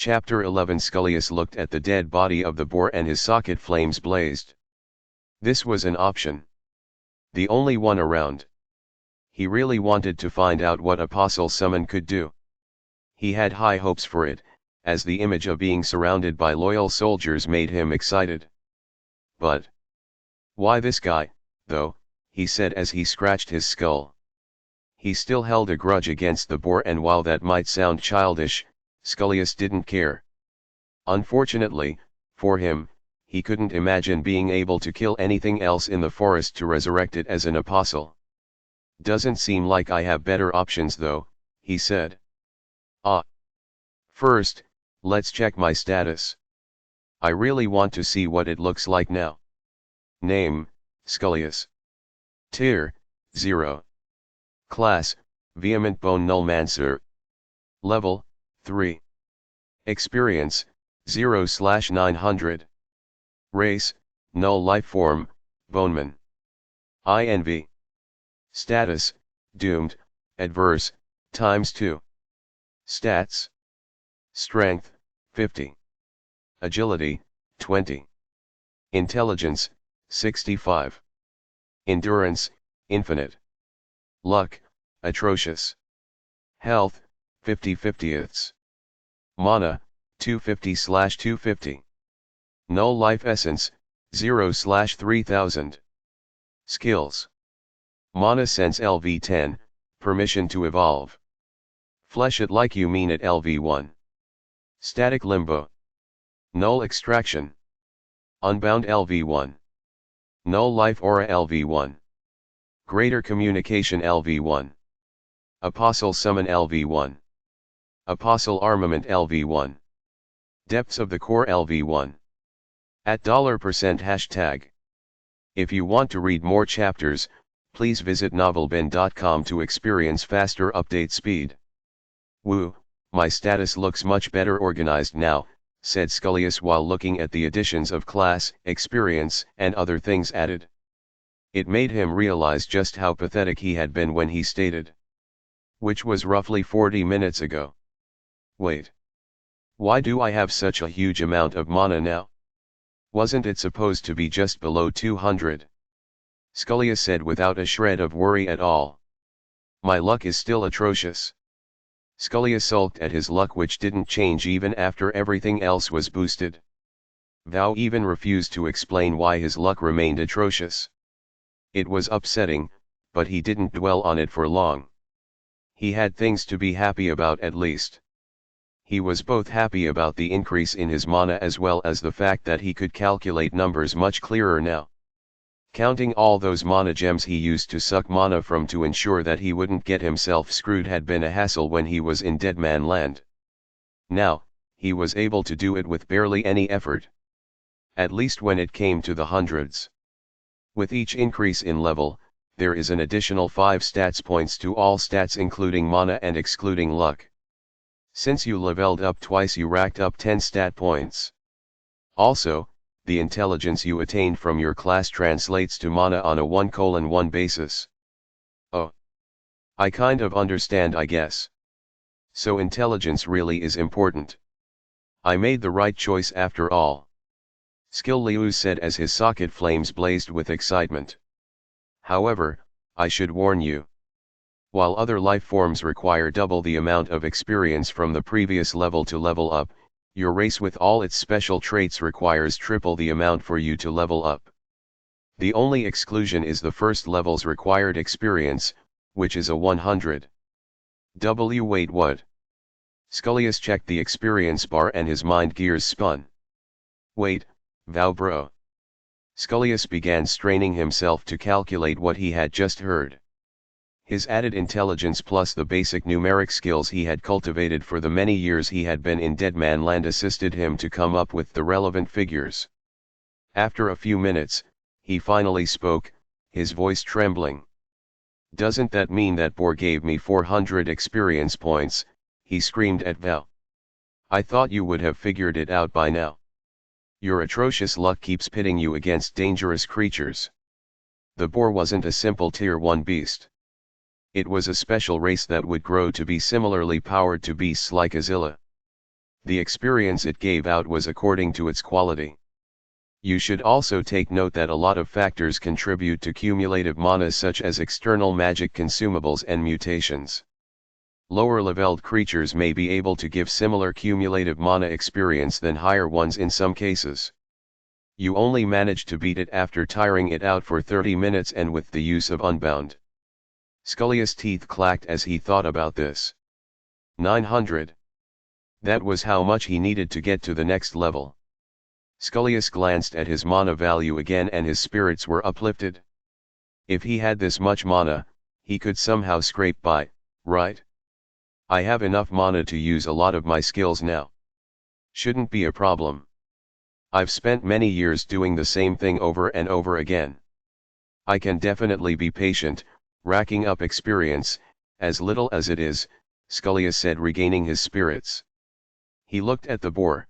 Chapter 11 Scullius looked at the dead body of the boar and his socket flames blazed. This was an option. The only one around. He really wanted to find out what Apostle Summon could do. He had high hopes for it, as the image of being surrounded by loyal soldiers made him excited. But why this guy, though, he said as he scratched his skull. He still held a grudge against the boar, and while that might sound childish, Scullius didn't care. Unfortunately, for him, he couldn't imagine being able to kill anything else in the forest to resurrect it as an apostle. Doesn't seem like I have better options though, he said. First, let's check my status. I really want to see what it looks like now. Name, Scullius. Tier, 0. Class, Vehement Bone Nullmancer. Level, 3. Experience, 0/900. Race, Null Lifeform, Boneman. INV. Status, Doomed, Adverse, ×2. Stats. Strength, 50. Agility, 20. Intelligence, 65. Endurance, infinite. Luck, atrocious. Health, 50/50ths. Mana, 250/250. Null Life Essence, 0/3000. Skills. Mana Sense LV10, Permission to Evolve. Flesh It Like You Mean It LV1. Static Limbo. Null Extraction. Unbound LV1. Null Life Aura LV1. Greater Communication LV1. Apostle Summon LV1. Apostle Armament LV1. Depths of the Core LV1. At $% hashtag. If you want to read more chapters, please visit novelbin.com to experience faster update speed. Woo, my status looks much better organized now, said Scullius while looking at the additions of class, experience, and other things added. It made him realize just how pathetic he had been when he stated. Which was roughly 40 minutes ago. Wait. Why do I have such a huge amount of mana now? Wasn't it supposed to be just below 200? Scullius said without a shred of worry at all. My luck is still atrocious. Scullius sulked at his luck, which didn't change even after everything else was boosted. Val even refused to explain why his luck remained atrocious. It was upsetting, but he didn't dwell on it for long. He had things to be happy about at least. He was both happy about the increase in his mana as well as the fact that he could calculate numbers much clearer now. Counting all those mana gems he used to suck mana from to ensure that he wouldn't get himself screwed had been a hassle when he was in Dead Man Land. Now, he was able to do it with barely any effort. At least when it came to the hundreds. With each increase in level, there is an additional 5 stats points to all stats including mana and excluding luck. Since you leveled up twice, you racked up 10 stat points. Also, the intelligence you attained from your class translates to mana on a 1:1 basis. Oh. I kind of understand, I guess. So intelligence really is important. I made the right choice after all. Skill Liu said as his socket flames blazed with excitement. However, I should warn you. While other life forms require double the amount of experience from the previous level to level up, your race with all its special traits requires triple the amount for you to level up. The only exclusion is the first level's required experience, which is a 100. Wait, what? Scullius checked the experience bar and his mind gears spun. Wait, Vow bro. Scullius began straining himself to calculate what he had just heard. His added intelligence plus the basic numeric skills he had cultivated for the many years he had been in Dead Man Land assisted him to come up with the relevant figures. After a few minutes, he finally spoke, his voice trembling. Doesn't that mean that boar gave me 400 experience points? He screamed at Val. I thought you would have figured it out by now. Your atrocious luck keeps pitting you against dangerous creatures. The boar wasn't a simple tier 1 beast. It was a special race that would grow to be similarly powered to beasts like Azilla. the experience it gave out was according to its quality. You should also take note that a lot of factors contribute to cumulative mana, such as external magic consumables and mutations. Lower-leveled creatures may be able to give similar cumulative mana experience than higher ones in some cases. You only manage to beat it after tiring it out for 30 minutes and with the use of Unbound. Scully's teeth clacked as he thought about this. 900. That was how much he needed to get to the next level. Scullius glanced at his mana value again and his spirits were uplifted. If he had this much mana, he could somehow scrape by, right? I have enough mana to use a lot of my skills now. Shouldn't be a problem. I've spent many years doing the same thing over and over again. I can definitely be patient, racking up experience, as little as it is, Scullius said, regaining his spirits. He looked at the boar.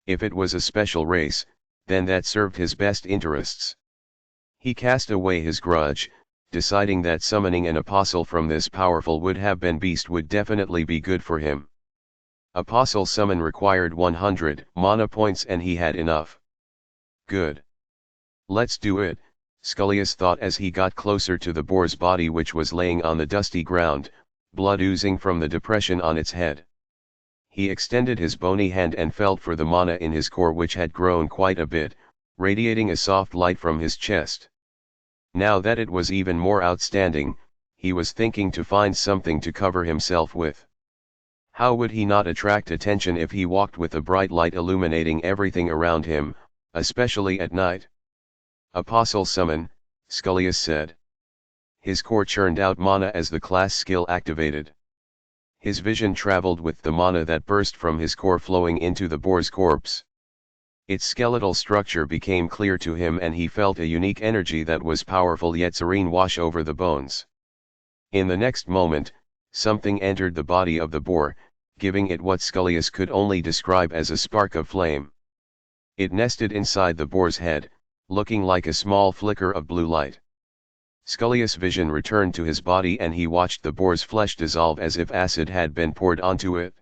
If it was a special race, then that served his best interests. He cast away his grudge, deciding that summoning an apostle from this powerful would-have-been beast would definitely be good for him. Apostle summon required 100 mana points and he had enough. Good. Let's do it, Scullius thought as he got closer to the boar's body, which was laying on the dusty ground, blood oozing from the depression on its head. He extended his bony hand and felt for the mana in his core, which had grown quite a bit, radiating a soft light from his chest. Now that it was even more outstanding, he was thinking to find something to cover himself with. How would he not attract attention if he walked with a bright light illuminating everything around him, especially at night? Apostle summon, Scullius said. His core churned out mana as the class skill activated. His vision traveled with the mana that burst from his core flowing into the boar's corpse. Its skeletal structure became clear to him and he felt a unique energy that was powerful yet serene wash over the bones. In the next moment, something entered the body of the boar, giving it what Scullius could only describe as a spark of flame. It nested inside the boar's head, looking like a small flicker of blue light. Scullius' vision returned to his body and he watched the boar's flesh dissolve as if acid had been poured onto it.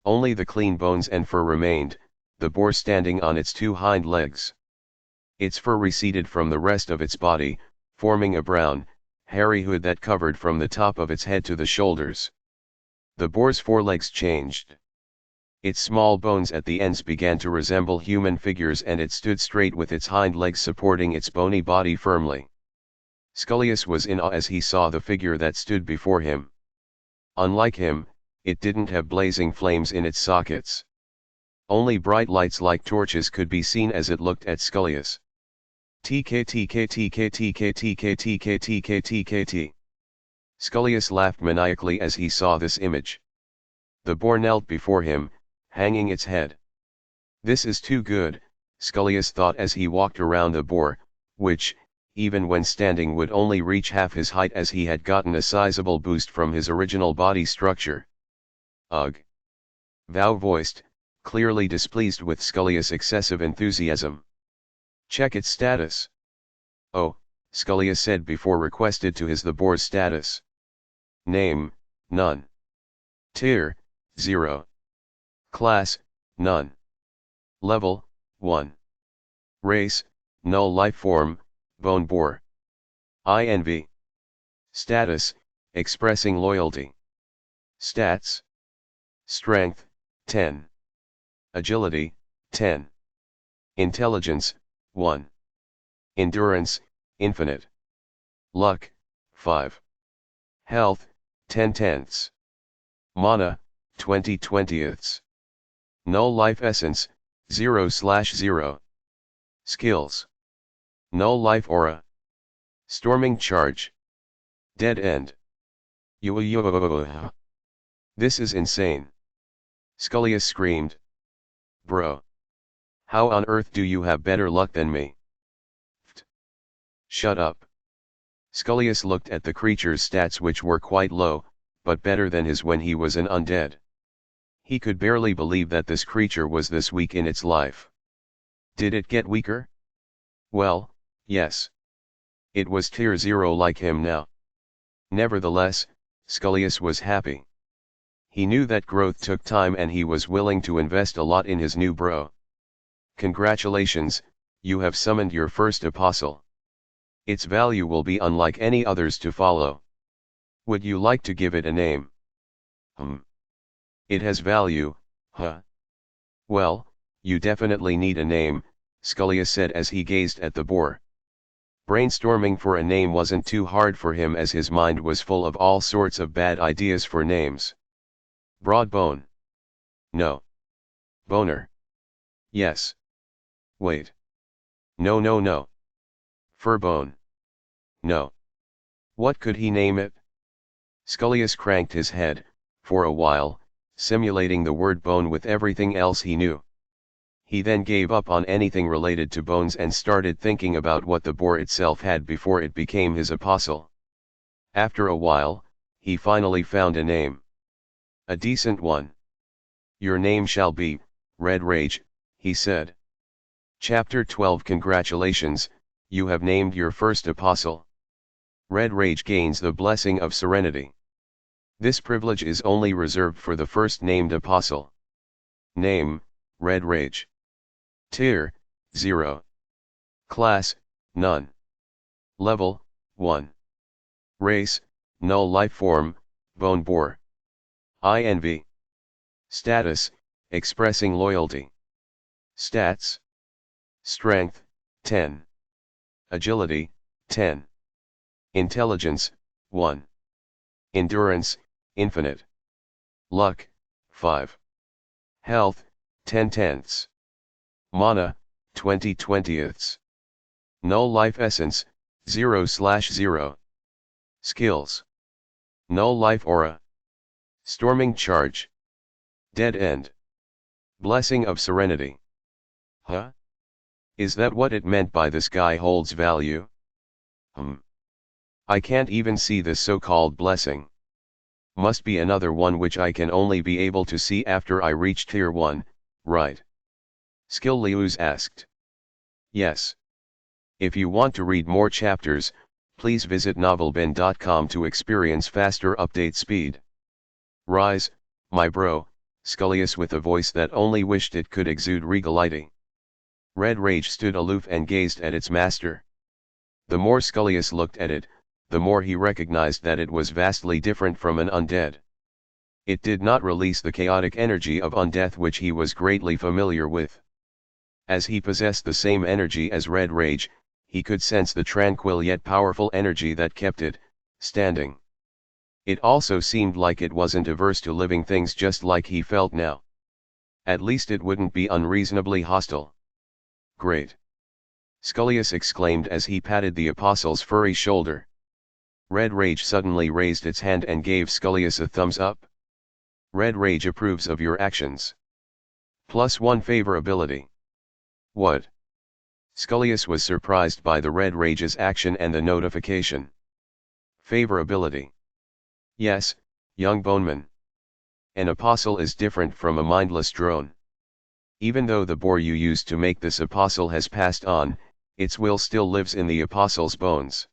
Only the clean bones and fur remained, the boar standing on its two hind legs. Its fur receded from the rest of its body, forming a brown, hairy hood that covered from the top of its head to the shoulders. The boar's forelegs changed. Its small bones at the ends began to resemble human figures and it stood straight with its hind legs supporting its bony body firmly. Scullius was in awe as he saw the figure that stood before him. Unlike him, it didn't have blazing flames in its sockets. Only bright lights like torches could be seen as it looked at Scullius. TK. Scullius laughed maniacally as he saw this image. The boar knelt before him, hanging its head. This is too good, Scullius thought as he walked around the boar, which, even when standing, would only reach half his height as he had gotten a sizable boost from his original body structure. Ugh! Val voiced, clearly displeased with Scullius' excessive enthusiasm. Check its status. Oh, Scullius said before requested to his the boar's status. Name, none. Tier, 0. Class, none. Level, 1. Race, null life form, bone boar. INV. Status, expressing loyalty. Stats. Strength, 10. Agility, 10. Intelligence, 1. Endurance, infinite. Luck, 5. Health, 10/10. Mana, 20/20. Null life essence, 0/0. Skills. Null life aura. Storming charge. Dead end. This is insane. Scullius screamed. Bro. How on earth do you have better luck than me? Shut up. Scullius looked at the creature's stats, which were quite low, but better than his when he was an undead. He could barely believe that this creature was this weak in its life. Did it get weaker? Well, yes. It was tier 0 like him now. Nevertheless, Scullius was happy. He knew that growth took time and he was willing to invest a lot in his new bro. Congratulations, you have summoned your first apostle. Its value will be unlike any others to follow. Would you like to give it a name? It has value, huh? Well, you definitely need a name, Scullius said as he gazed at the boar. Brainstorming for a name wasn't too hard for him as his mind was full of all sorts of bad ideas for names. Broadbone. No. Boner. Yes. Wait. No no no. Furbone. No. What could he name it? Scullius cranked his head, for a while, simulating the word bone with everything else he knew. He then gave up on anything related to bones and started thinking about what the boar itself had before it became his apostle. After a while, he finally found a name. A decent one. Your name shall be, Red Rage, he said. Chapter 12 Congratulations, you have named your first apostle. Red Rage gains the blessing of serenity. This privilege is only reserved for the first named apostle. Name, Red Rage. Tier, 0. Class, none. Level, 1. Race, null life form, bone boar. INV. Status, expressing loyalty. Stats. Strength, 10. Agility, 10. Intelligence, 1. Endurance, infinite. Luck, 5. Health, 10/10. Mana, 20/20. Null life essence, 0/0. Skills. Null life aura. Storming charge. Dead end. Blessing of serenity. Huh? Is that what it meant by this guy holds value? I can't even see this so-called blessing. Must be another one which I can only be able to see after I reach tier 1, right? Skillius asked. Yes. If you want to read more chapters, please visit novelbin.com to experience faster update speed. Rise, my bro, Scullius with a voice that only wished it could exude regality. Red Rage stood aloof and gazed at its master. The more Scullius looked at it, the more he recognized that it was vastly different from an undead. It did not release the chaotic energy of undeath which he was greatly familiar with. As he possessed the same energy as Red Rage, he could sense the tranquil yet powerful energy that kept it standing. It also seemed like it wasn't averse to living things just like he felt now. At least it wouldn't be unreasonably hostile. Great! Scullius exclaimed as he patted the apostle's furry shoulder. Red Rage suddenly raised its hand and gave Scullius a thumbs up. Red Rage approves of your actions. +1 favorability. What? Scullius was surprised by the Red Rage's action and the notification. Favorability. Yes, young boneman. An apostle is different from a mindless drone. Even though the boar you used to make this apostle has passed on, its will still lives in the apostle's bones.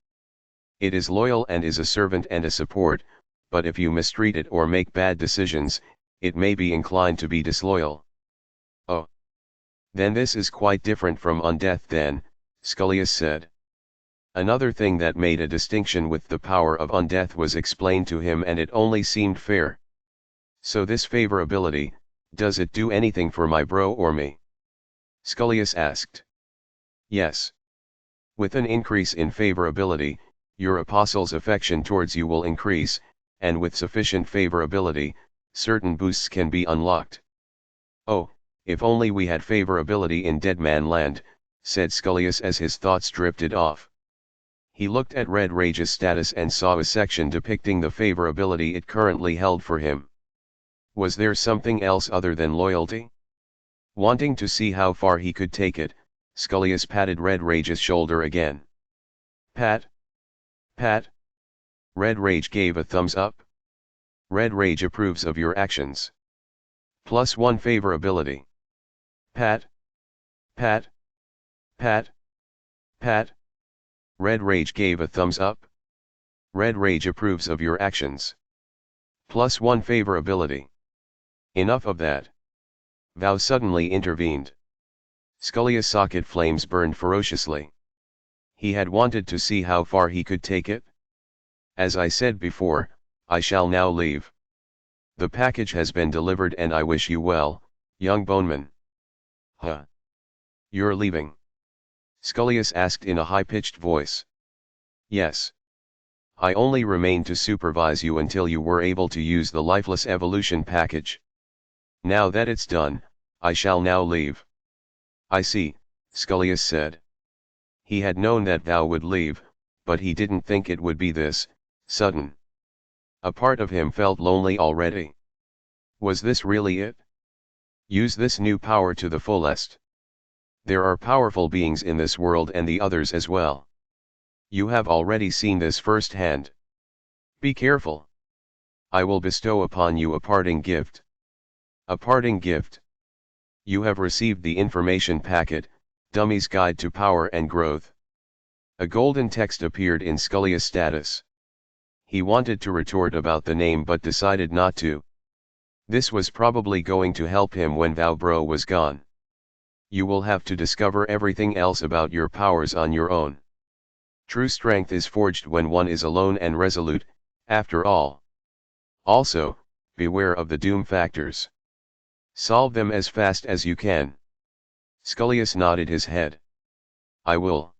It is loyal and is a servant and a support, but if you mistreat it or make bad decisions, it may be inclined to be disloyal. Oh. Then this is quite different from undeath then, Scullius said. Another thing that made a distinction with the power of undeath was explained to him and it only seemed fair. So this favorability, does it do anything for my bro or me? Scullius asked. Yes. With an increase in favorability, your apostle's affection towards you will increase, and with sufficient favorability, certain boosts can be unlocked. Oh, if only we had favorability in Dead Man Land, said Scullius as his thoughts drifted off. He looked at Red Rage's status and saw a section depicting the favorability it currently held for him. Was there something else other than loyalty? Wanting to see how far he could take it, Scullius patted Red Rage's shoulder again. Pat? Pat? Red Rage gave a thumbs up. Red Rage approves of your actions. +1 favorability. Pat? Pat? Pat? Pat? Red Rage gave a thumbs up. Red Rage approves of your actions. +1 favorability. Enough of that. Vow suddenly intervened. Scully's socket flames burned ferociously. He had wanted to see how far he could take it. As I said before, I shall now leave. The package has been delivered and I wish you well, young boneman. Huh? You're leaving? Scullius asked in a high-pitched voice. Yes. I only remain to supervise you until you were able to use the lifeless evolution package. Now that it's done, I shall now leave. I see, Scullius said. He had known that Thou would leave, but he didn't think it would be this sudden. A part of him felt lonely already. Was this really it? Use this new power to the fullest. There are powerful beings in this world and the others as well. You have already seen this firsthand. Be careful. I will bestow upon you a parting gift. A parting gift. You have received the information packet, Dummy's Guide to Power and Growth. A golden text appeared in Scullius' status. He wanted to retort about the name but decided not to. This was probably going to help him when Vowbro was gone. You will have to discover everything else about your powers on your own. True strength is forged when one is alone and resolute, after all. Also, beware of the doom factors. Solve them as fast as you can. Scullius nodded his head. I will.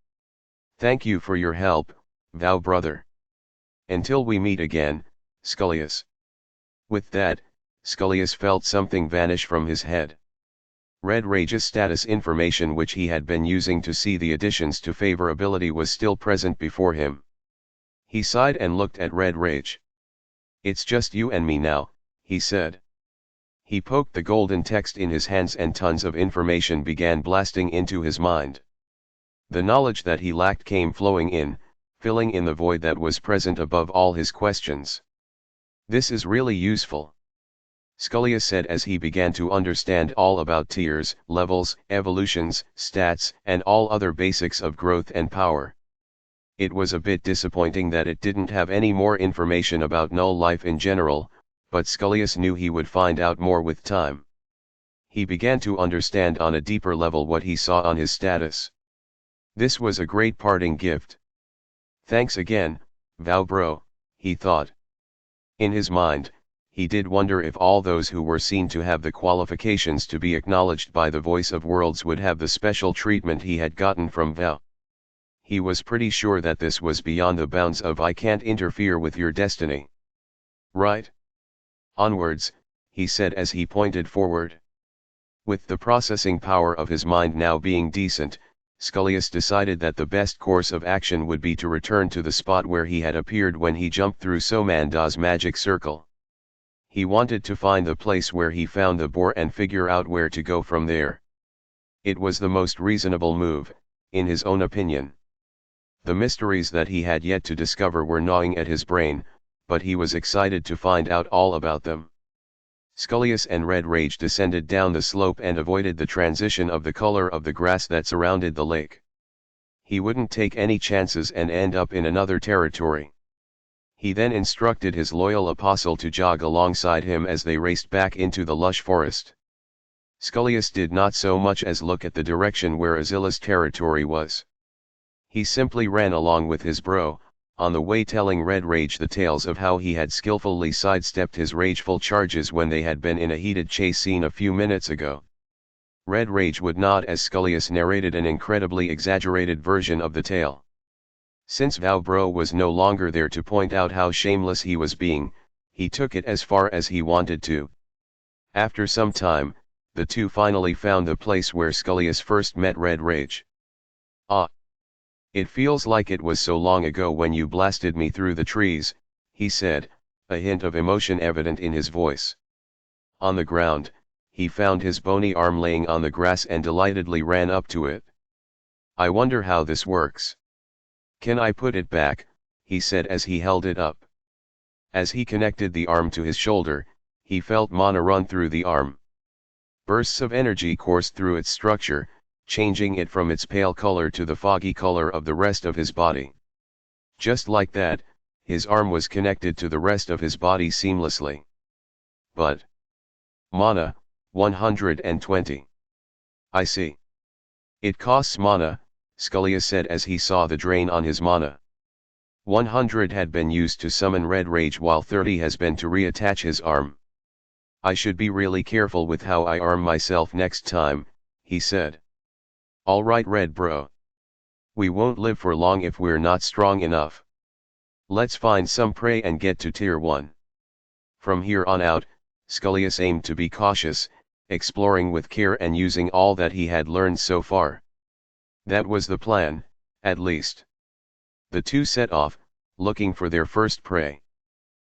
Thank you for your help, Vow brother. Until we meet again, Scullius. With that, Scullius felt something vanish from his head. Red Rage's status information which he had been using to see the additions to favorability was still present before him. He sighed and looked at Red Rage. It's just you and me now, he said. He poked the golden text in his hands and tons of information began blasting into his mind. The knowledge that he lacked came flowing in, filling in the void that was present above all his questions. This is really useful, Scullius said as he began to understand all about tiers, levels, evolutions, stats, and all other basics of growth and power. It was a bit disappointing that it didn't have any more information about null life in general, but Scullius knew he would find out more with time. He began to understand on a deeper level what he saw on his status. This was a great parting gift. Thanks again, Vowbro, he thought. In his mind, he did wonder if all those who were seen to have the qualifications to be acknowledged by the Voice of Worlds would have the special treatment he had gotten from Vow. He was pretty sure that this was beyond the bounds of I can't interfere with your destiny. Right? Onwards, he said as he pointed forward. With the processing power of his mind now being decent, Scullius decided that the best course of action would be to return to the spot where he had appeared when he jumped through Somanda's magic circle. He wanted to find the place where he found the boar and figure out where to go from there. It was the most reasonable move, in his own opinion. The mysteries that he had yet to discover were gnawing at his brain, but he was excited to find out all about them. Scullius and Red Rage descended down the slope and avoided the transition of the color of the grass that surrounded the lake. He wouldn't take any chances and end up in another territory. He then instructed his loyal apostle to jog alongside him as they raced back into the lush forest. Scullius did not so much as look at the direction where Azilla's territory was. He simply ran along with his bro, on the way telling Red Rage the tales of how he had skillfully sidestepped his rageful charges when they had been in a heated chase scene a few minutes ago. Red Rage would nod as Scullius narrated an incredibly exaggerated version of the tale. Since Vowbro was no longer there to point out how shameless he was being, he took it as far as he wanted to. After some time, the two finally found the place where Scullius first met Red Rage. Ah! It feels like it was so long ago when you blasted me through the trees, he said, a hint of emotion evident in his voice. On the ground, he found his bony arm laying on the grass and delightedly ran up to it. I wonder how this works. Can I put it back, he said as he held it up. As he connected the arm to his shoulder, he felt mana run through the arm. Bursts of energy coursed through its structure, changing it from its pale color to the foggy color of the rest of his body. Just like that, his arm was connected to the rest of his body seamlessly. but mana, 120. I see. It costs mana, Scullius said as he saw the drain on his mana. 100 had been used to summon Red Rage while 30 has been to reattach his arm. I should be really careful with how I arm myself next time, he said. Alright Red Bro. We won't live for long if we're not strong enough. Let's find some prey and get to tier 1. From here on out, Scullius aimed to be cautious, exploring with care and using all that he had learned so far. That was the plan, at least. The two set off, looking for their first prey.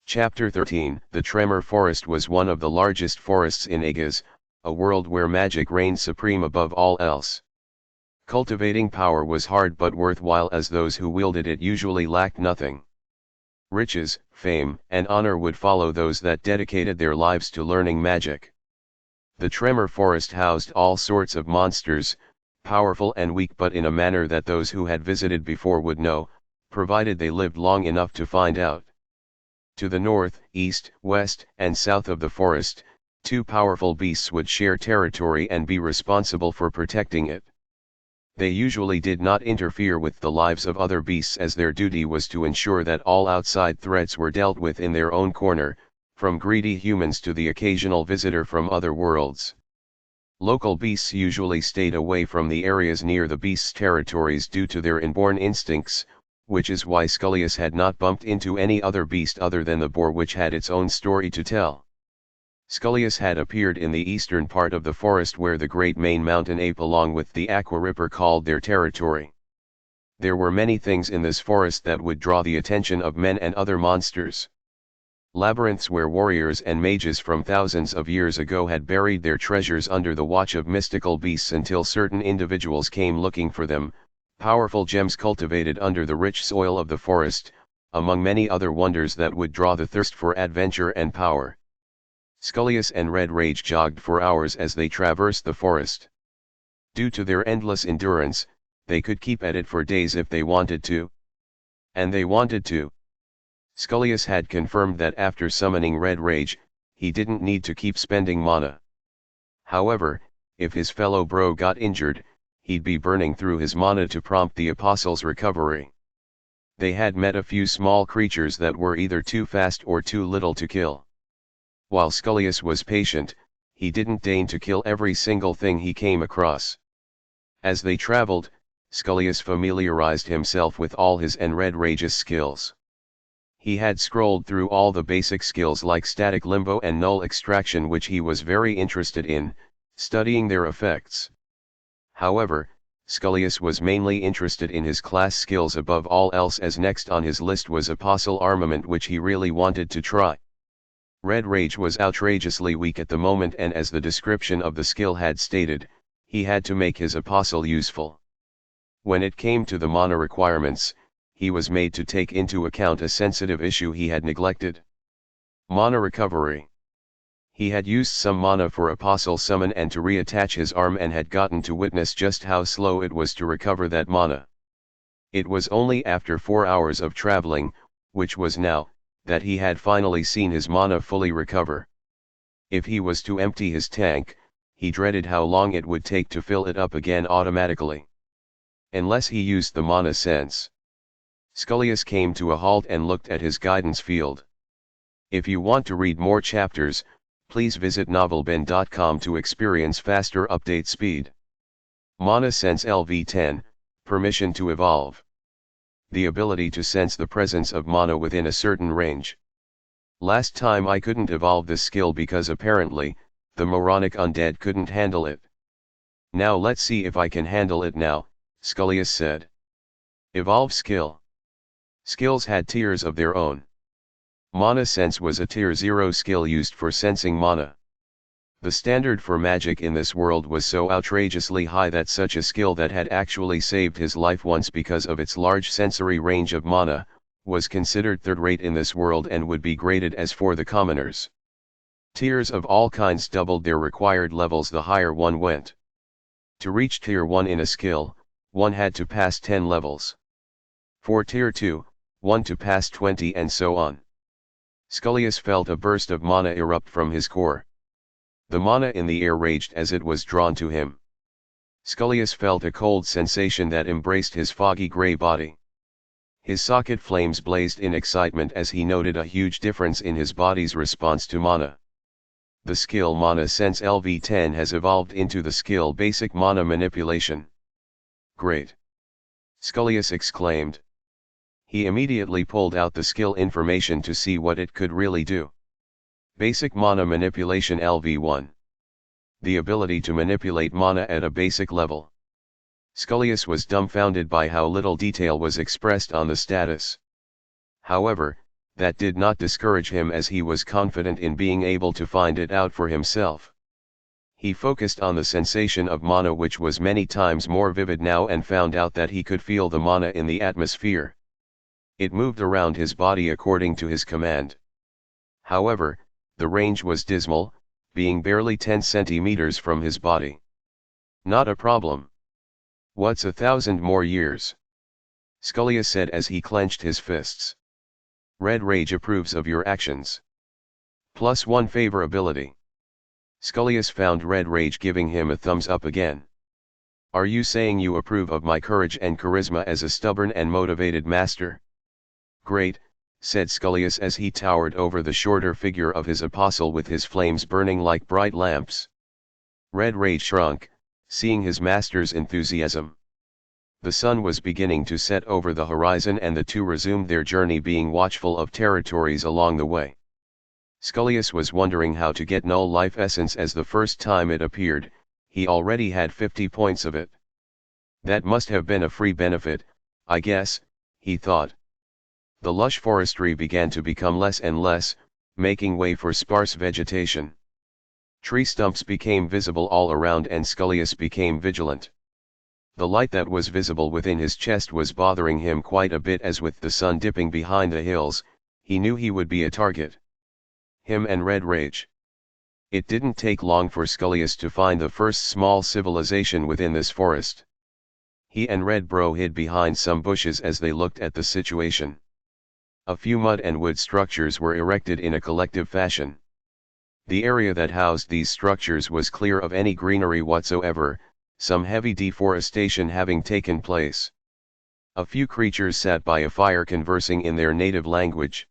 Chapter 13 The Tremor Forest was one of the largest forests in Aegis, a world where magic reigned supreme above all else. Cultivating power was hard but worthwhile as those who wielded it usually lacked nothing. Riches, fame, and honor would follow those that dedicated their lives to learning magic. The Tremor Forest housed all sorts of monsters, powerful and weak but in a manner that those who had visited before would know, provided they lived long enough to find out. To the north, east, west, and south of the forest, two powerful beasts would share territory and be responsible for protecting it. They usually did not interfere with the lives of other beasts as their duty was to ensure that all outside threats were dealt with in their own corner, from greedy humans to the occasional visitor from other worlds. Local beasts usually stayed away from the areas near the beasts' territories due to their inborn instincts, which is why Scullius had not bumped into any other beast other than the boar, which had its own story to tell. Scullius had appeared in the eastern part of the forest where the great main mountain ape along with the aqua ripper called their territory. There were many things in this forest that would draw the attention of men and other monsters. Labyrinths where warriors and mages from thousands of years ago had buried their treasures under the watch of mystical beasts until certain individuals came looking for them, powerful gems cultivated under the rich soil of the forest, among many other wonders that would draw the thirst for adventure and power. Scullius and Red Rage jogged for hours as they traversed the forest. Due to their endless endurance, they could keep at it for days if they wanted to. And they wanted to. Scullius had confirmed that after summoning Red Rage, he didn't need to keep spending mana. However, if his fellow bro got injured, he'd be burning through his mana to prompt the apostle's recovery. They had met a few small creatures that were either too fast or too little to kill. While Scullius was patient, he didn't deign to kill every single thing he came across. As they traveled, Scullius familiarized himself with all his and Red Rage's skills. He had scrolled through all the basic skills like static limbo and null extraction, which he was very interested in, studying their effects. However, Scullius was mainly interested in his class skills above all else, as next on his list was Apostle Armament, which he really wanted to try. Red Rage was outrageously weak at the moment, and as the description of the skill had stated, he had to make his apostle useful. When it came to the mana requirements, he was made to take into account a sensitive issue he had neglected. Mana recovery. He had used some mana for apostle summon and to reattach his arm, and had gotten to witness just how slow it was to recover that mana. It was only after 4 hours of traveling, which was now, that he had finally seen his mana fully recover. If he was to empty his tank, he dreaded how long it would take to fill it up again automatically. Unless he used the mana sense. Scullius came to a halt and looked at his guidance field. If you want to read more chapters, please visit novelbin.com to experience faster update speed. Mana Sense LV10, Permission to Evolve. The ability to sense the presence of mana within a certain range. Last time I couldn't evolve this skill because apparently, the moronic undead couldn't handle it. Now let's see if I can handle it now, Scullius said. Evolve skill. Skills had tiers of their own. Mana Sense was a tier 0 skill used for sensing mana. The standard for magic in this world was so outrageously high that such a skill that had actually saved his life once because of its large sensory range of mana, was considered third-rate in this world and would be graded as for the commoners. Tiers of all kinds doubled their required levels the higher one went. To reach tier 1 in a skill, one had to pass 10 levels. For tier 2, one to pass 20, and so on. Scullius felt a burst of mana erupt from his core. The mana in the air raged as it was drawn to him. Scullius felt a cold sensation that embraced his foggy gray body. His socket flames blazed in excitement as he noted a huge difference in his body's response to mana. The skill Mana Sense LV10 has evolved into the skill Basic Mana Manipulation. Great! Scullius exclaimed. He immediately pulled out the skill information to see what it could really do. Basic Mana Manipulation LV1. The ability to manipulate mana at a basic level. Scullius was dumbfounded by how little detail was expressed on the status. However, that did not discourage him as he was confident in being able to find it out for himself. He focused on the sensation of mana, which was many times more vivid now, and found out that he could feel the mana in the atmosphere. It moved around his body according to his command. However, the range was dismal, being barely 10 centimeters from his body. Not a problem. What's 1,000 more years? Scullius said as he clenched his fists. Red Rage approves of your actions. +1 favorability. Scullius found Red Rage giving him a thumbs up again. Are you saying you approve of my courage and charisma as a stubborn and motivated master? Great, said Scullius as he towered over the shorter figure of his apostle with his flames burning like bright lamps. Red Rage shrunk, seeing his master's enthusiasm. The sun was beginning to set over the horizon and the two resumed their journey, being watchful of territories along the way. Scullius was wondering how to get null life essence, as the first time it appeared, he already had 50 points of it. That must have been a free benefit, I guess, he thought. The lush forestry began to become less and less, making way for sparse vegetation. Tree stumps became visible all around and Scullius became vigilant. The light that was visible within his chest was bothering him quite a bit, as with the sun dipping behind the hills, he knew he would be a target. Him and Red Rage. It didn't take long for Scullius to find the first small civilization within this forest. He and Red Bro hid behind some bushes as they looked at the situation. A few mud and wood structures were erected in a collective fashion. The area that housed these structures was clear of any greenery whatsoever, some heavy deforestation having taken place. A few creatures sat by a fire conversing in their native language.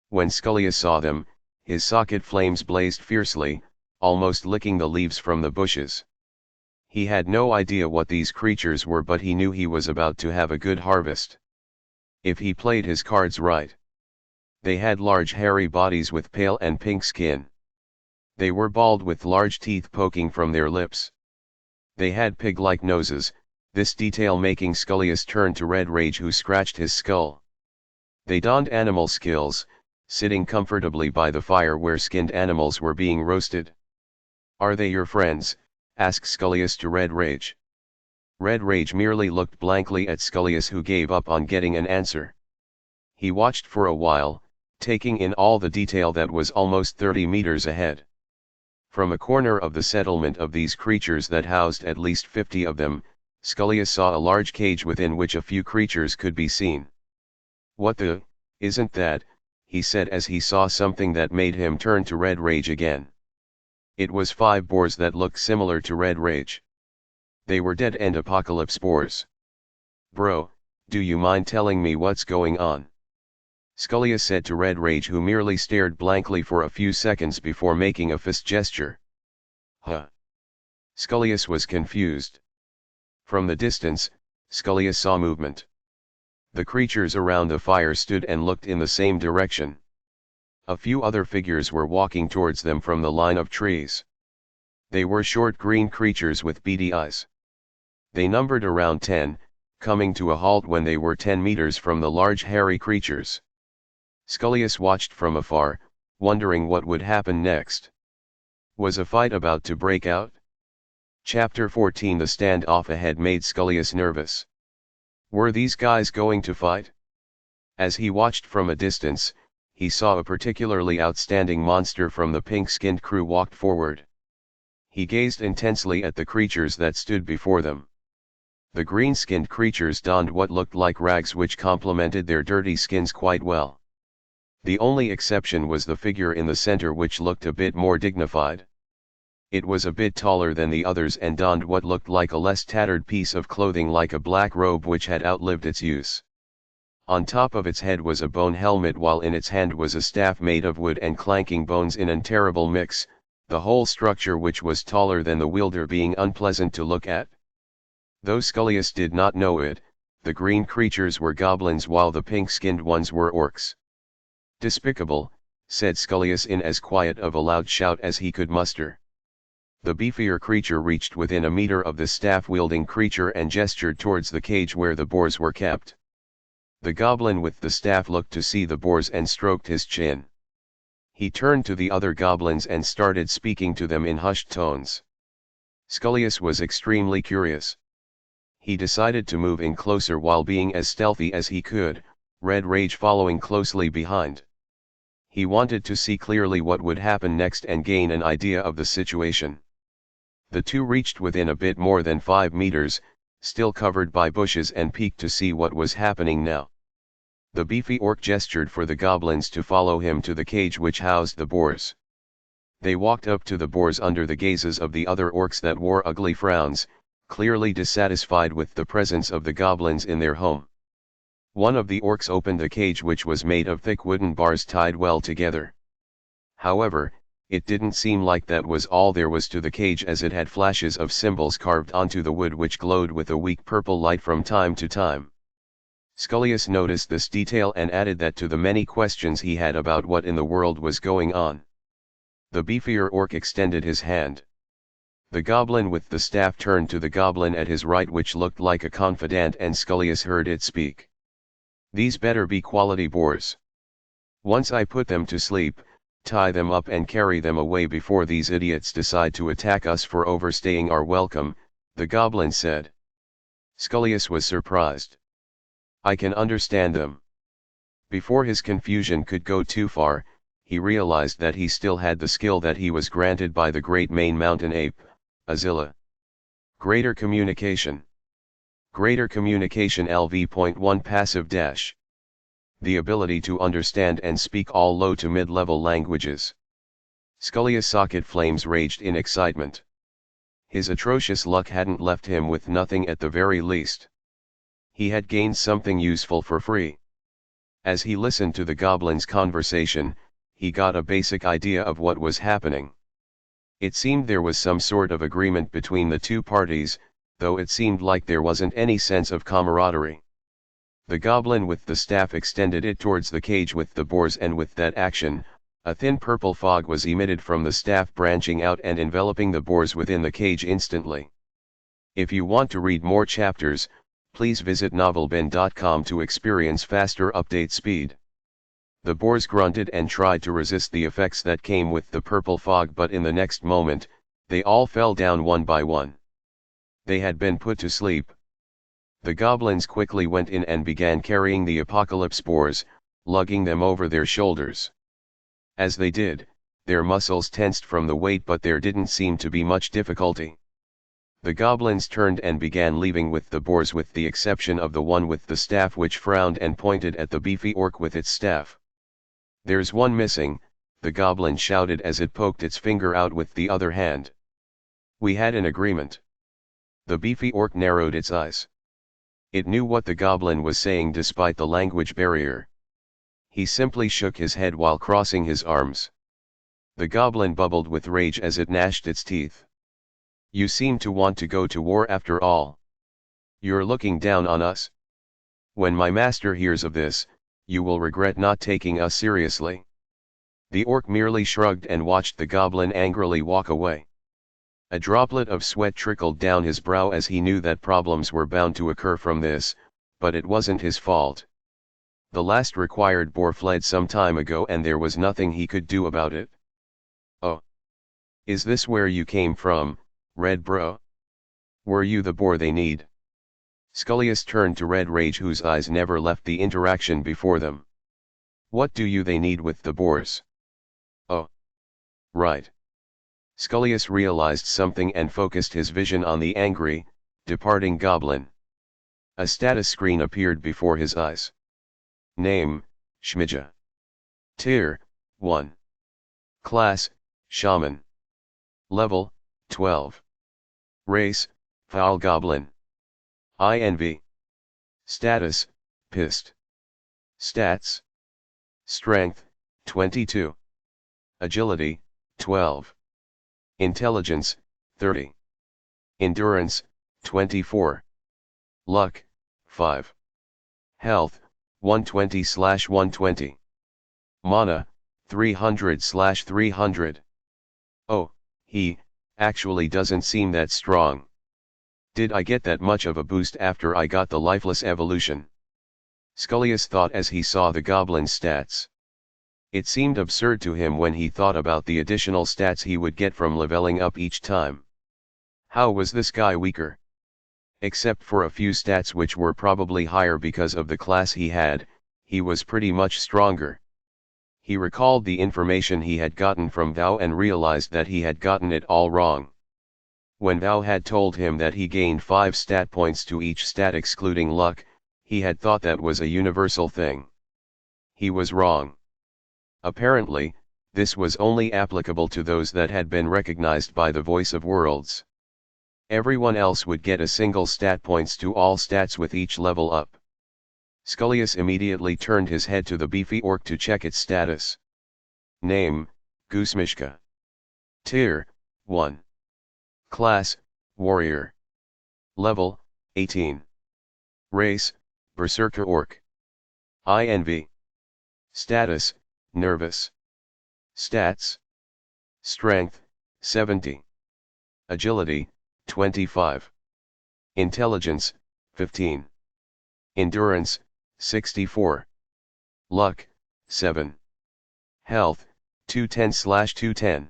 When Scullius saw them, his socket flames blazed fiercely, almost licking the leaves from the bushes. He had no idea what these creatures were, but he knew he was about to have a good harvest. If he played his cards right. They had large hairy bodies with pale and pink skin. They were bald with large teeth poking from their lips. They had pig-like noses, this detail making Scullius turn to Red Rage, who scratched his skull. They donned animal skills, sitting comfortably by the fire where skinned animals were being roasted. Are they your friends? Asked Scullius to Red Rage. Red Rage merely looked blankly at Scullius, who gave up on getting an answer. He watched for a while, taking in all the detail that was almost 30 meters ahead. From a corner of the settlement of these creatures that housed at least 50 of them, Scullius saw a large cage within which a few creatures could be seen. What the, isn't that, he said as he saw something that made him turn to Red Rage again. It was 5 boars that looked similar to Red Rage. They were dead-end apocalypse boars. Bro, do you mind telling me what's going on? Scullius said to Red Rage, who merely stared blankly for a few seconds before making a fist gesture. Huh? Scullius was confused. From the distance, Scullius saw movement. The creatures around the fire stood and looked in the same direction. A few other figures were walking towards them from the line of trees. They were short green creatures with beady eyes. They numbered around 10, coming to a halt when they were 10 meters from the large hairy creatures. Scullius watched from afar, wondering what would happen next. Was a fight about to break out? Chapter 14. The standoff ahead made Scullius nervous. Were these guys going to fight? As he watched from a distance, he saw a particularly outstanding monster from the pink-skinned crew walked forward. He gazed intensely at the creatures that stood before them. The green-skinned creatures donned what looked like rags which complemented their dirty skins quite well. The only exception was the figure in the center, which looked a bit more dignified. It was a bit taller than the others and donned what looked like a less tattered piece of clothing, like a black robe which had outlived its use. On top of its head was a bone helmet, while in its hand was a staff made of wood and clanking bones in a terrible mix, the whole structure, which was taller than the wielder, being unpleasant to look at. Though Scullius did not know it, the green creatures were goblins while the pink-skinned ones were orcs. "Despicable," said Scullius in as quiet of a loud shout as he could muster. The beefier creature reached within a meter of the staff-wielding creature and gestured towards the cage where the boars were kept. The goblin with the staff looked to see the boars and stroked his chin. He turned to the other goblins and started speaking to them in hushed tones. Scullius was extremely curious. He decided to move in closer while being as stealthy as he could, Red Rage following closely behind. He wanted to see clearly what would happen next and gain an idea of the situation. The two reached within a bit more than 5 meters, still covered by bushes, and peeked to see what was happening now. The beefy orc gestured for the goblins to follow him to the cage which housed the boars. They walked up to the boars under the gazes of the other orcs that wore ugly frowns, clearly dissatisfied with the presence of the goblins in their home. One of the orcs opened the cage, which was made of thick wooden bars tied well together. However, it didn't seem like that was all there was to the cage, as it had flashes of symbols carved onto the wood which glowed with a weak purple light from time to time. Scullius noticed this detail and added that to the many questions he had about what in the world was going on. The beefier orc extended his hand. The goblin with the staff turned to the goblin at his right, which looked like a confidant, and Scullius heard it speak. "These better be quality boars. Once I put them to sleep, tie them up and carry them away before these idiots decide to attack us for overstaying our welcome," the goblin said. Scullius was surprised. "I can understand them." Before his confusion could go too far, he realized that he still had the skill that he was granted by the great Main Mountain Ape, Azilla. Greater Communication. Greater Communication LV.1 Passive Dash. The ability to understand and speak all low to mid-level languages. Scullius' socket flames raged in excitement. His atrocious luck hadn't left him with nothing at the very least. He had gained something useful for free. As he listened to the goblin's conversation, he got a basic idea of what was happening. It seemed there was some sort of agreement between the two parties, though it seemed like there wasn't any sense of camaraderie. The goblin with the staff extended it towards the cage with the boars, and with that action, a thin purple fog was emitted from the staff, branching out and enveloping the boars within the cage instantly. If you want to read more chapters, please visit novelbin.com to experience faster update speed. The boars grunted and tried to resist the effects that came with the purple fog, but in the next moment, they all fell down one by one. They had been put to sleep. The goblins quickly went in and began carrying the apocalypse boars, lugging them over their shoulders. As they did, their muscles tensed from the weight, but there didn't seem to be much difficulty. The goblins turned and began leaving with the boars, with the exception of the one with the staff, which frowned and pointed at the beefy orc with its staff. "There's one missing," the goblin shouted as it poked its finger out with the other hand. "We had an agreement." The beefy orc narrowed its eyes. It knew what the goblin was saying despite the language barrier. He simply shook his head while crossing his arms. The goblin bubbled with rage as it gnashed its teeth. "You seem to want to go to war after all. You're looking down on us. When my master hears of this, you will regret not taking us seriously." The orc merely shrugged and watched the goblin angrily walk away. A droplet of sweat trickled down his brow as he knew that problems were bound to occur from this, but it wasn't his fault. The last required boar fled some time ago and there was nothing he could do about it. "Oh. Is this where you came from, Red Bro? Were you the boar they need?" Scullius turned to Red Rage, whose eyes never left the interaction before them. "What do they need with the boars?" "Oh. Right." Scullius realized something and focused his vision on the angry, departing goblin. A status screen appeared before his eyes. "Name, Shmija. Tier 1. Class, Shaman. Level, 12. Race, Foul Goblin. INV. Status, Pissed. Stats. Strength, 22. Agility, 12. Intelligence, 30. Endurance, 24. Luck, 5. Health, 120/120. Mana, 300/300. Oh, he actually doesn't seem that strong. Did I get that much of a boost after I got the lifeless evolution? Scullius thought as he saw the goblin's stats. It seemed absurd to him when he thought about the additional stats he would get from leveling up each time. How was this guy weaker? Except for a few stats which were probably higher because of the class he had, he was pretty much stronger. He recalled the information he had gotten from Thou and realized that he had gotten it all wrong. When Thou had told him that he gained 5 stat points to each stat excluding luck, he had thought that was a universal thing. He was wrong. Apparently, this was only applicable to those that had been recognized by the Voice of Worlds. Everyone else would get a single stat points to all stats with each level up. Scullius immediately turned his head to the beefy orc to check its status. Name, Gusmishka. Tier, 1. Class, Warrior. Level, 18. Race, Berserker Orc. INV. Status, Nervous. Stats. Strength, 70. Agility, 25. Intelligence, 15. Endurance, 64. Luck, 7. Health, 210/210.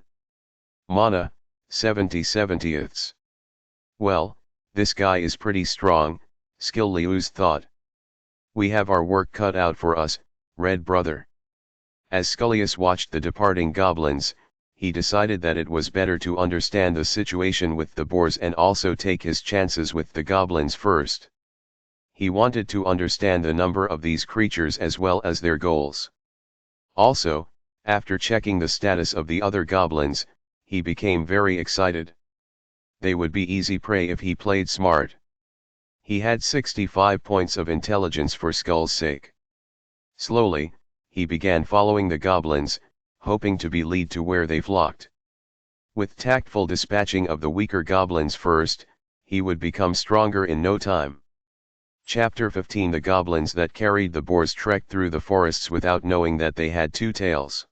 Mana, 70/70ths. Well, this guy is pretty strong, Skillius thought. We have our work cut out for us, Red Brother. As Scullius watched the departing goblins, he decided that it was better to understand the situation with the boars and also take his chances with the goblins first. He wanted to understand the number of these creatures as well as their goals. Also, after checking the status of the other goblins, he became very excited. They would be easy prey if he played smart. He had 65 points of intelligence for Skull's sake. Slowly, he began following the goblins, hoping to be lead to where they flocked. With tactful dispatching of the weaker goblins first, he would become stronger in no time. Chapter 15. The goblins that carried the boars trekked through the forests without knowing that they had 2 tails.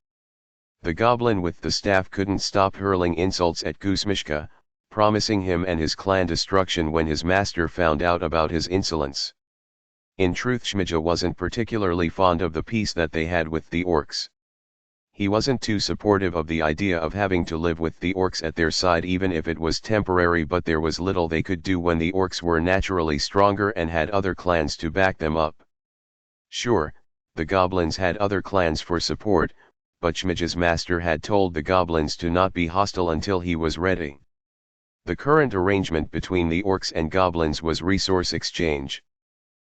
The goblin with the staff couldn't stop hurling insults at Gusmishka, promising him and his clan destruction when his master found out about his insolence. In truth, Shmija wasn't particularly fond of the peace that they had with the orcs. He wasn't too supportive of the idea of having to live with the orcs at their side even if it was temporary, but there was little they could do when the orcs were naturally stronger and had other clans to back them up. Sure, the goblins had other clans for support, but Shmija's master had told the goblins to not be hostile until he was ready. The current arrangement between the orcs and goblins was resource exchange.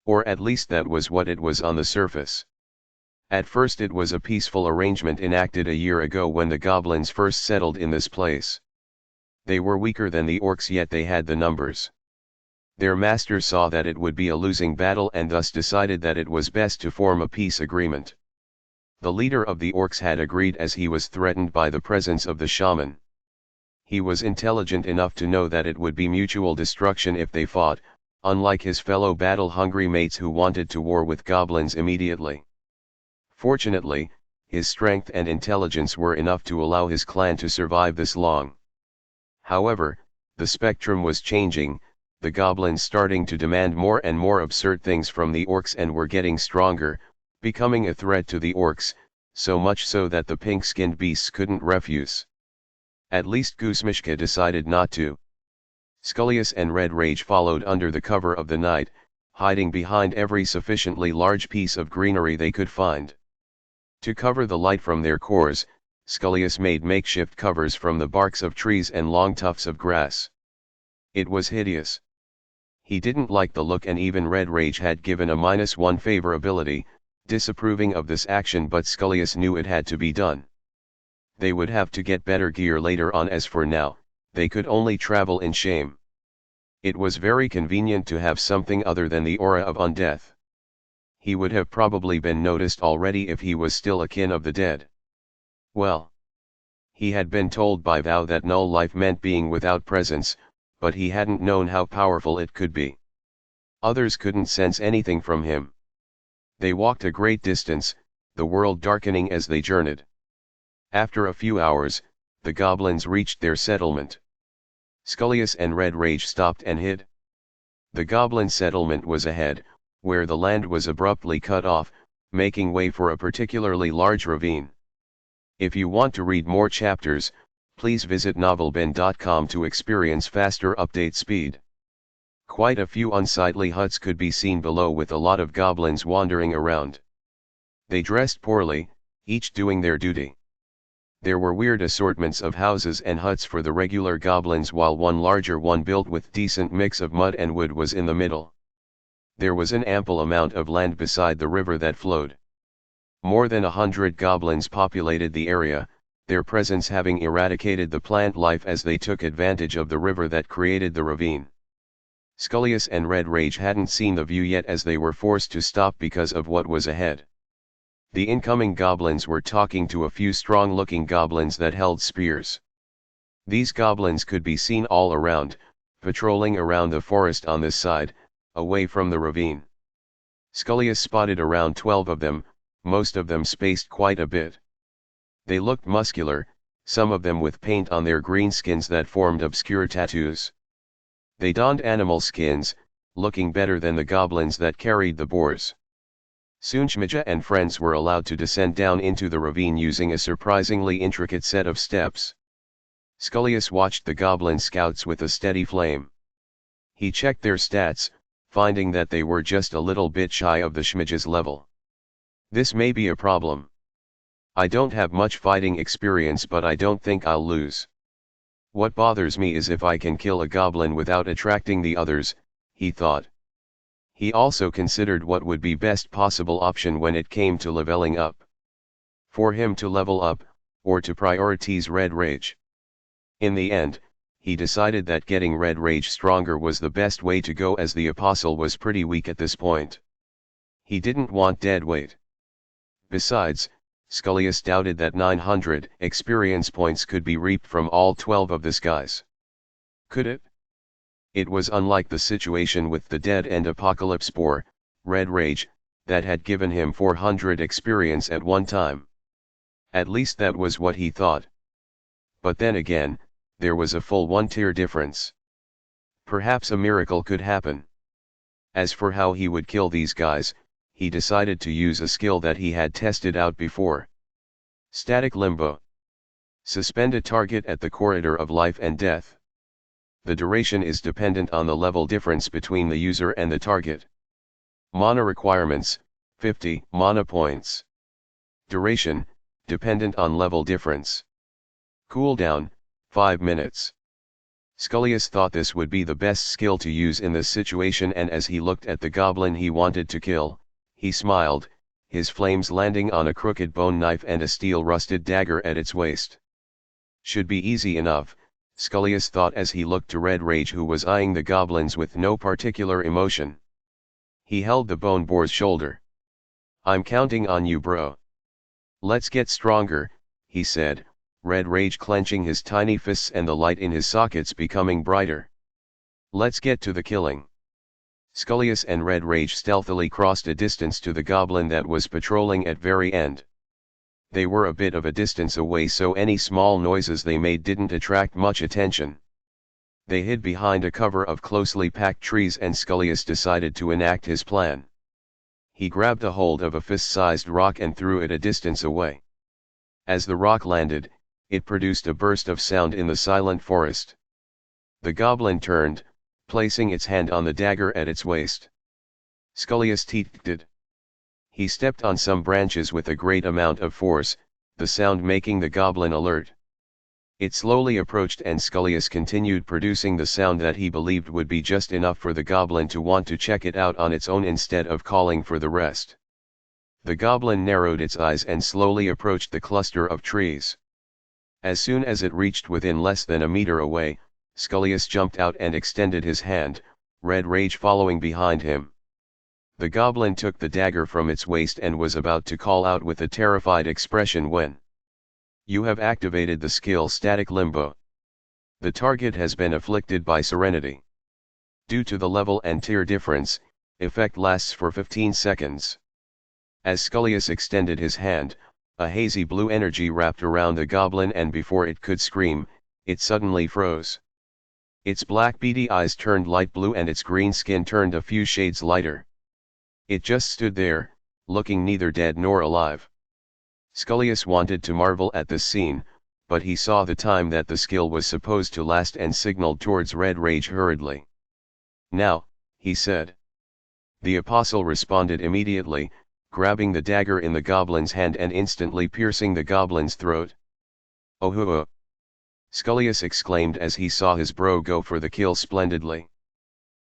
Or at least that was what it was on the surface. At first it was a peaceful arrangement enacted a year ago when the goblins first settled in this place. They were weaker than the orcs, yet they had the numbers. Their master saw that it would be a losing battle and thus decided that it was best to form a peace agreement. The leader of the orcs had agreed as he was threatened by the presence of the shaman. He was intelligent enough to know that it would be mutual destruction if they fought, unlike his fellow battle-hungry mates who wanted to war with goblins immediately. Fortunately, his strength and intelligence were enough to allow his clan to survive this long. However, the spectrum was changing, the goblins starting to demand more and more absurd things from the orcs and were getting stronger, becoming a threat to the orcs, so much so that the pink-skinned beasts couldn't refuse. At least Gusmishka decided not to. Scullius and Red Rage followed under the cover of the night, hiding behind every sufficiently large piece of greenery they could find. To cover the light from their cores, Scullius made makeshift covers from the barks of trees and long tufts of grass. It was hideous. He didn't like the look, and even Red Rage had given a -1 favorability, disapproving of this action, but Scullius knew it had to be done. They would have to get better gear later on, as for now, they could only travel in shame. It was very convenient to have something other than the aura of undeath. He would have probably been noticed already if he was still a kin of the dead. Well, he had been told by Vow that null life meant being without presence, but he hadn't known how powerful it could be. Others couldn't sense anything from him. They walked a great distance, the world darkening as they journeyed. After a few hours, the goblins reached their settlement. Scullius and Red Rage stopped and hid. The goblin settlement was ahead, where the land was abruptly cut off, making way for a particularly large ravine. If you want to read more chapters, please visit novelbin.com to experience faster update speed. Quite a few unsightly huts could be seen below, with a lot of goblins wandering around. They dressed poorly, each doing their duty. There were weird assortments of houses and huts for the regular goblins, while one larger one built with decent mix of mud and wood was in the middle. There was an ample amount of land beside the river that flowed. More than 100 goblins populated the area, their presence having eradicated the plant life as they took advantage of the river that created the ravine. Scullius and Red Rage hadn't seen the view yet, as they were forced to stop because of what was ahead. The incoming goblins were talking to a few strong-looking goblins that held spears. These goblins could be seen all around, patrolling around the forest on this side, away from the ravine. Scullius spotted around 12 of them, most of them spaced quite a bit. They looked muscular, some of them with paint on their green skins that formed obscure tattoos. They donned animal skins, looking better than the goblins that carried the boars. Soon Shmija and friends were allowed to descend down into the ravine using a surprisingly intricate set of steps. Scullius watched the goblin scouts with a steady flame. He checked their stats, finding that they were just a little bit shy of the Shmija's level. This may be a problem. I don't have much fighting experience, but I don't think I'll lose. What bothers me is if I can kill a goblin without attracting the others, he thought. He also considered what would be best possible option when it came to leveling up. For him to level up, or to prioritize Red Rage. In the end, he decided that getting Red Rage stronger was the best way to go, as the apostle was pretty weak at this point. He didn't want dead weight. Besides, Scullius doubted that 900 experience points could be reaped from all 12 of these guys. Could it? It was unlike the situation with the Dead and Apocalypse Spore, Red Rage, that had given him 400 experience at one time. At least that was what he thought. But then again, there was a full 1-tier difference. Perhaps a miracle could happen. As for how he would kill these guys, he decided to use a skill that he had tested out before. Static Limbo. Suspend a target at the corridor of life and death. The duration is dependent on the level difference between the user and the target. Mana requirements, 50 mana points. Duration, dependent on level difference. Cooldown, 5 minutes. Scullius thought this would be the best skill to use in this situation, and as he looked at the goblin he wanted to kill, he smiled, his flames landing on a crooked bone knife and a steel rusted dagger at its waist. Should be easy enough, Scullius thought as he looked to Red Rage, who was eyeing the goblins with no particular emotion. He held the bone boar's shoulder. "I'm counting on you, bro. Let's get stronger," he said, Red Rage clenching his tiny fists and the light in his sockets becoming brighter. "Let's get to the killing." Scullius and Red Rage stealthily crossed a distance to the goblin that was patrolling at very end. They were a bit of a distance away, so any small noises they made didn't attract much attention. They hid behind a cover of closely packed trees, and Scullius decided to enact his plan. He grabbed a hold of a fist-sized rock and threw it a distance away. As the rock landed, it produced a burst of sound in the silent forest. The goblin turned, placing its hand on the dagger at its waist. Scullius teethed. He stepped on some branches with a great amount of force, the sound making the goblin alert. It slowly approached, and Scullius continued producing the sound that he believed would be just enough for the goblin to want to check it out on its own instead of calling for the rest. The goblin narrowed its eyes and slowly approached the cluster of trees. As soon as it reached within less than a meter away, Scullius jumped out and extended his hand, red rage following behind him. The goblin took the dagger from its waist and was about to call out with a terrified expression when you have activated the skill Static Limbo. The target has been afflicted by Serenity. Due to the level and tier difference, effect lasts for 15 seconds. As Scullius extended his hand, a hazy blue energy wrapped around the goblin, and before it could scream, it suddenly froze. Its black beady eyes turned light blue and its green skin turned a few shades lighter. It just stood there, looking neither dead nor alive. Scullius wanted to marvel at this scene, but he saw the time that the skill was supposed to last and signaled towards Red Rage hurriedly. "Now," he said. The apostle responded immediately, grabbing the dagger in the goblin's hand and instantly piercing the goblin's throat. "Oh hoo!" Scullius exclaimed as he saw his bro go for the kill splendidly.